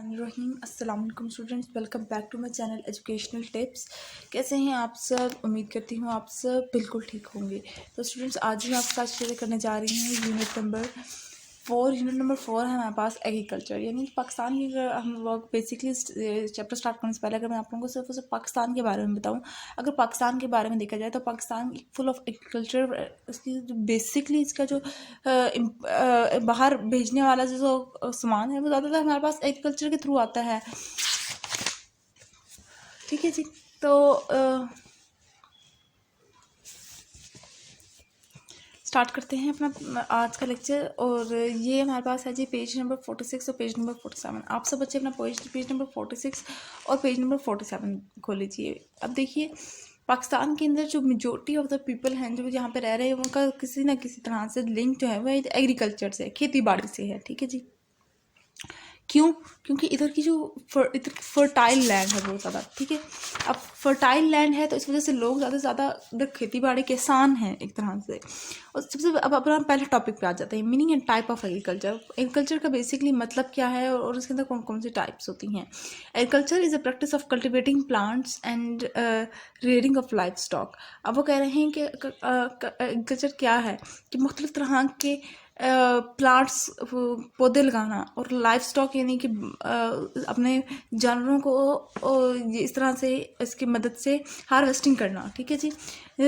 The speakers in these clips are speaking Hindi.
बिस्मिल्लाहिर्रहमानिर्रहीम। अस्सलाम वालेकुम students, welcome back to my channel educational tips. कैसे हैं आप सब? उम्मीद करती हूँ आप सब बिल्कुल ठीक होंगे। तो स्टूडेंट्स, आज ही आपके साथ शेयर करने जा रही हूँ यूनिट नंबर 4 है हमारे पास एग्रीकल्चर, यानी पाकिस्तान की। अगर हम वर्क बेसिकली चैप्टर स्टार्ट करने से पहले अगर मैं आप लोगों को सिर्फ और सिर्फ पाकिस्तान के बारे में बताऊं, अगर पाकिस्तान के बारे में देखा जाए तो पाकिस्तान फुल ऑफ एग्रीकल्चर। इसकी जो बेसिकली इसका जो बाहर भेजने वाला जो सामान है वो ज़्यादातर हमारे पास एग्रीकल्चर के थ्रू आता है। ठीक है जी। तो स्टार्ट करते हैं अपना आज का लेक्चर। और ये हमारे पास है जी पेज नंबर 46 और पेज नंबर 47। आप सब बच्चे अपना पेज नंबर 46 और पेज नंबर 47 खोल लीजिए। अब देखिए, पाकिस्तान के अंदर जो मेजोरिटी ऑफ द पीपल हैं जो यहाँ पे रह रहे हैं, उनका किसी ना किसी तरह से लिंक जो है वो एग्रीकल्चर से, खेती बाड़ी से है। ठीक है जी। क्यों? क्योंकि इधर की फर्टाइल लैंड है बहुत ज़्यादा। ठीक है, अब फर्टाइल लैंड है तो इस वजह से लोग ज़्यादा से ज़्यादा इधर खेती बाड़ी के किसान हैं एक तरह से। और सबसे अब अपना पहले टॉपिक पे आ जाते हैं, meaning and type of agriculture. Agriculture का बेसिकली मतलब क्या है और उसके अंदर कौन कौन सी टाइप्स होती हैं। Agriculture is a practice of cultivating plants and rearing of life stock. अब वो कह रहे हैं कि एग्रीकल्चर क्या है कि मुख्तलिफ तरह के प्लांट्स पौधे लगाना और लाइफ स्टॉक यानी कि अपने जानवरों को इस तरह से इसकी मदद से हार्वेस्टिंग करना। ठीक है जी।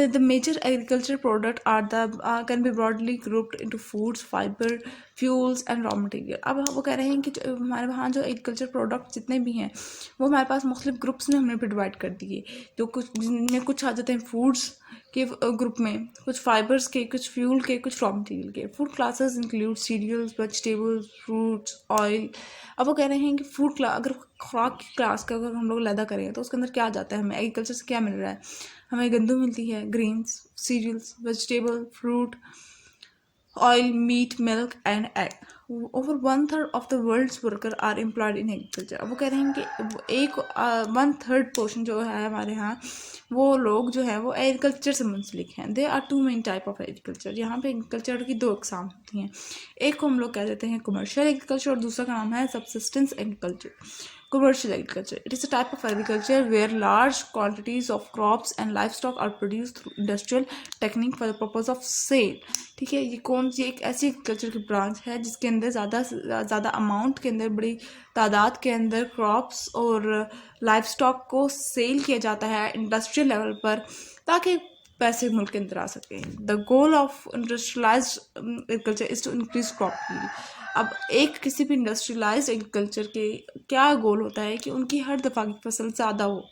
The major agriculture product are can be broadly grouped into foods, fibre, fuels and raw material. अब वो कह रहे हैं कि हमारे वहाँ जो एग्रीकल्चर प्रोडक्ट जितने भी हैं वो हमारे पास मुख्तलिफ ग्रुप्स में हमने डिवाइड कर दिए, जो कुछ जिनमें कुछ आ जाते हैं फूड्स के ग्रुप में, कुछ फाइबर्स के, कुछ फ्यूल के, कुछ रॉ मटेरियल के। Food classes include cereals, vegetables, fruits, oil. अब वो कह रहे हैं कि अगर खुराक की क्लास का अगर हम लोग लैदा करें तो उसके अंदर क्या जाता है, हमें एग्रीकल्चर से क्या मिल रहा है। हमें गंदम मिलती है, grains, cereals, vegetable, fruit, oil, meat, milk and egg. Over 1/3 of the world's workers are employed in agriculture. अब वो कह रहे हैं कि एक 1/3 पोर्शन जो है हमारे यहाँ वो लोग जो है वो एग्रीकल्चर से मुंसलिक हैं। They are 2 main type of agriculture. यहाँ पे एग्रीकल्चर की 2 अकसाम होती हैं। एक को हम लोग कह देते हैं कमर्शियल एग्रीकल्चर और दूसरा का नाम है subsistence agriculture. Commercial agriculture. It is a type of agriculture where large quantities of crops and livestock are produced through industrial technique for the purpose of sale. ठीक है, ये कौन सी एक ऐसी एग्रीकल्चर की ब्रांच है जिसके अंदर ज़्यादा से ज़्यादा अमाउंट के अंदर, बड़ी तादाद के अंदर क्रॉप्स और लाइफ स्टॉक को सेल किया जाता है इंडस्ट्रियल लेवल पर, ताकि पैसे मुल्क के अंदर आ सकें। The goal of industrialised agriculture is to increase crop yield. अब एक किसी भी इंडस्ट्रियलाइज्ड एग्रीकल्चर के क्या गोल होता है कि उनकी हर दफ़ा की फसल ज़्यादा हो।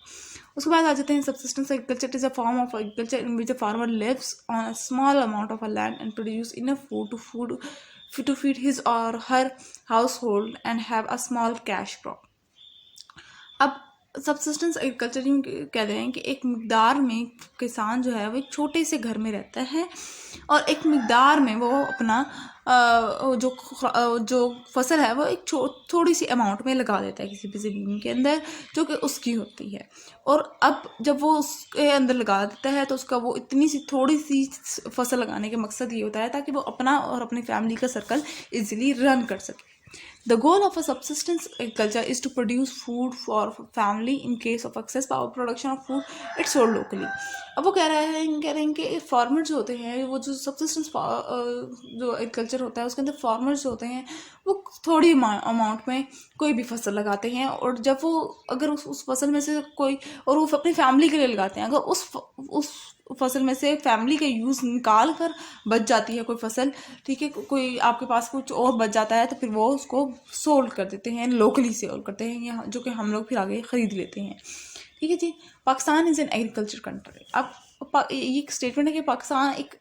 उसके बाद आ जाते हैं subsistence agriculture. Is a form of agriculture in which the farmer lives on a small amount of a land and produce enough food to feed his or her household and have a small cash crop. अब सबसिस्टेंस एग्रीकल्चर कह रहे हैं कि एक मिकदार में किसान जो है वो एक छोटे से घर में रहता है और एक मिकदार में वो अपना जो फसल है वो एक थोड़ी सी अमाउंट में लगा देता है किसी भी ज़मीन के अंदर जो कि उसकी होती है। और अब जब वो उसके अंदर लगा देता है तो उसका वो इतनी सी थोड़ी सी फसल लगाने का मकसद ये होता है ताकि वो अपना और अपनी फैमिली का सर्कल इजीली रन कर सके। The goal of a subsistence agriculture is to produce food for family. In case of excess power production of food, it's sold locally. अब वो कह रहे हैं कि फार्मर जो होते हैं, वो जो सबसिस्टेंस जो एग्रीकल्चर होता है उसके अंदर फार्मर्स जो होते हैं वो थोड़ी अमाउंट में कोई भी फसल लगाते हैं, और जब वो अगर उस फसल में से कोई, और वो अपनी फैमिली के लिए लगाते हैं, अगर उस फसल में से फैमिली का यूज़ निकाल कर बच जाती है कोई फसल, ठीक है, कोई आपके पास कुछ और बच जाता है तो फिर वो उसको सोल्ड कर देते हैं, लोकली सेल करते हैं, यहाँ जो कि हम लोग फिर आगे ख़रीद लेते हैं। ठीक है जी। Pakistan is an agriculture country. अब ये स्टेटमेंट है कि पाकिस्तान एक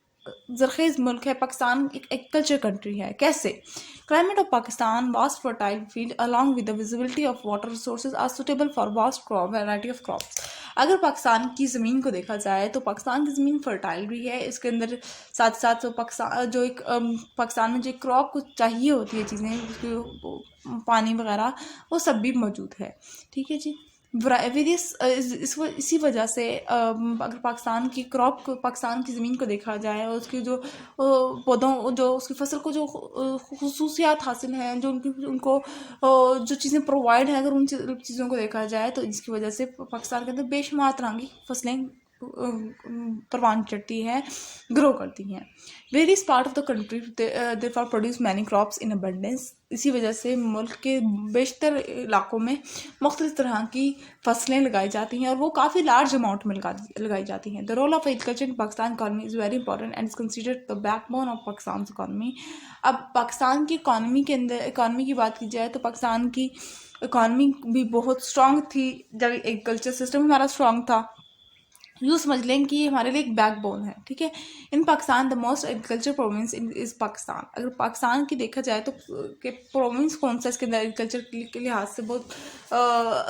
ज़रख़ेज़ मुल्क है, पाकिस्तान एक एग्रीकल्चर कंट्री है। कैसे? Climate of Pakistan vast fertile field along with the visibility of water resources are suitable for vast crop variety of crops. अगर पाकिस्तान की ज़मीन को देखा जाए तो पाकिस्तान की ज़मीन फर्टाइल भी है, इसके अंदर साथ साथ तो पाकिस्तान में जो क्रॉप को चाहिए होती है चीज़ें, पानी वगैरह, वो सब भी मौजूद है। ठीक है जी। वेरियस इसी वजह से अगर पाकिस्तान की क्रॉप को, पाकिस्तान की ज़मीन को देखा जाए और उसकी जो पौधों, जो उसकी फसल को जो खसूसियात हासिल हैं, जो उनको जो चीज़ें प्रोवाइड हैं, अगर उन चीज़ों को देखा जाए तो इसकी वजह से पाकिस्तान के अंदर बेशुमार तरह की फसलें परवान चढ़ती है, ग्रो करती हैं। Various part of the country therefore produce many crops in abundance. इसी वजह से मुल्क के बेशतर इलाकों में मुख्तलिफ तरह की फसलें लगाई जाती हैं और वो काफ़ी लार्ज अमाउंट में लगाई जाती हैं। The role of agriculture in Pakistan economy is very important and is considered the backbone of Pakistan economy. अब पाकिस्तान की इकॉनमी के अंदर, इकॉनमी की बात की जाए तो पाकिस्तान की इकॉनमी भी बहुत स्ट्रॉन्ग थी जब एग्रीकल्चर सिस्टम हमारा स्ट्रॉन्ग था। यूँ समझ लें कि हमारे लिए एक बैकबोन है, ठीक है। In Pakistan the most agriculture province is Pakistan. अगर पाकिस्तान की देखा जाए तो कि प्रोविंस कौन सा इसके अंदर एग्रीकल्चर के लिहाज से बहुत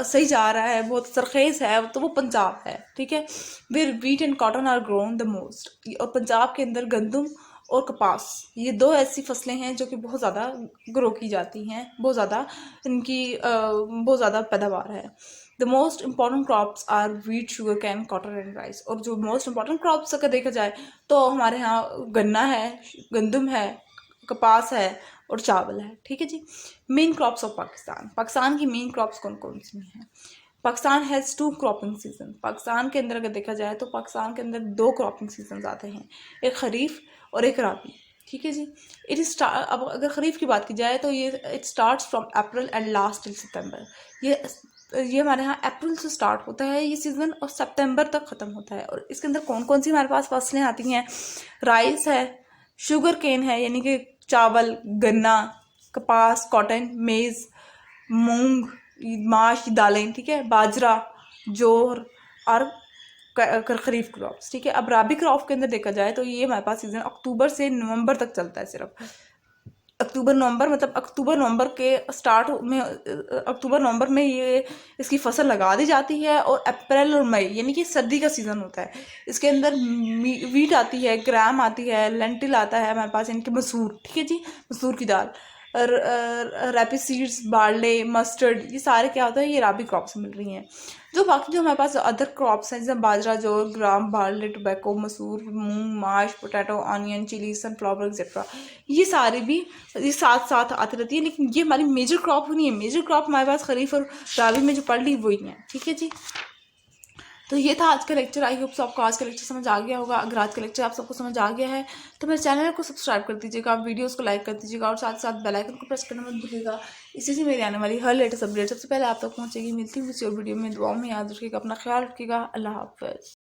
सही जा रहा है, बहुत सरखेज़ है, तो वो पंजाब है, ठीक है। Where wheat and cotton are grown the most. और पंजाब के अंदर गंदम और कपास, ये दो ऐसी फसलें हैं जो कि बहुत ज़्यादा ग्रो की जाती हैं, बहुत ज़्यादा इनकी बहुत ज़्यादा पैदावार है। The most important crops are wheat, sugar cane, cotton and rice. और जो मोस्ट इंपॉर्टेंट क्रॉप्स अगर देखा जाए तो हमारे यहाँ गन्ना है, गंदम है, कपास है और चावल है, ठीक है जी। Main crops of Pakistan, Pakistan की मेन क्रॉप्स कौन कौन सी हैं? Pakistan has 2 cropping season. Pakistan के अंदर अगर देखा जाए तो पाकिस्तान के अंदर 2 क्रॉपिंग सीजन आते हैं, एक खरीफ और एक राबी, ठीक है जी। इट इज अब अगर खरीफ की बात की जाए तो ये it starts from April and last till September. ये हमारे यहाँ अप्रैल से स्टार्ट होता है ये सीज़न और सितंबर तक ख़त्म होता है। और इसके अंदर कौन कौन सी हमारे पास फसलें आती हैं? राइस है, शुगर केन है यानी कि चावल, गन्ना, कपास, कॉटन, मेज़, मूंग, माश की दालें, ठीक है, बाजरा, जोर और खरीफ क्रॉप्स, ठीक है। अब राबी क्रॉप के अंदर देखा जाए तो ये हमारे पास सीज़न अक्टूबर से नवंबर तक चलता है। सिर्फ अक्टूबर नवंबर, मतलब अक्टूबर नवंबर के स्टार्ट में, अक्टूबर नवंबर में ये इसकी फसल लगा दी जाती है और अप्रैल और मई यानी कि सर्दी का सीज़न होता है। इसके अंदर वीट आती है, ग्राम आती है, लेंटिल आता है हमारे पास यानी कि मसूर, ठीक है जी, मसूर की दाल, रैपी सीड्स, बार्ले, मस्टर्ड, ये सारे क्या होता है, ये राबी क्रॉप से मिल रही हैं। जो बाकी जो हमारे पास अदर क्रॉप्स हैं जैसे बाजरा, जोर, ग्राम, barley, tobacco, masoor, moong, mash, potato, onion, chilli, sunflower etcetera, ये सारी भी ये साथ साथ आती रहती है, लेकिन ये हमारी मेजर क्रॉप नहीं है। मेजर क्रॉप हमारे पास खरीफ और राबी में जो पढ़ ली वही है, ठीक है जी। तो ये था आज का लेक्चर। आई होप आपको आज का लेक्चर समझ आ गया होगा। अगर आज का लेक्चर आप सबको समझ आ गया है तो मेरे चैनल को सब्सक्राइब कर दीजिएगा, वीडियोस को लाइक कर दीजिएगा और साथ साथ बेल आइकन को प्रेस करना मत भूलिएगा। इसी से मेरी आने वाली हर लेटेस्ट अपडेट सबसे पहले आप तक पहुंचेगी। मिलती हूँ किसी और वीडियो में। दुआओं में याद रखिएगा, अपना ख्याल रखिएगा। अल्लाह हाफ़िज़।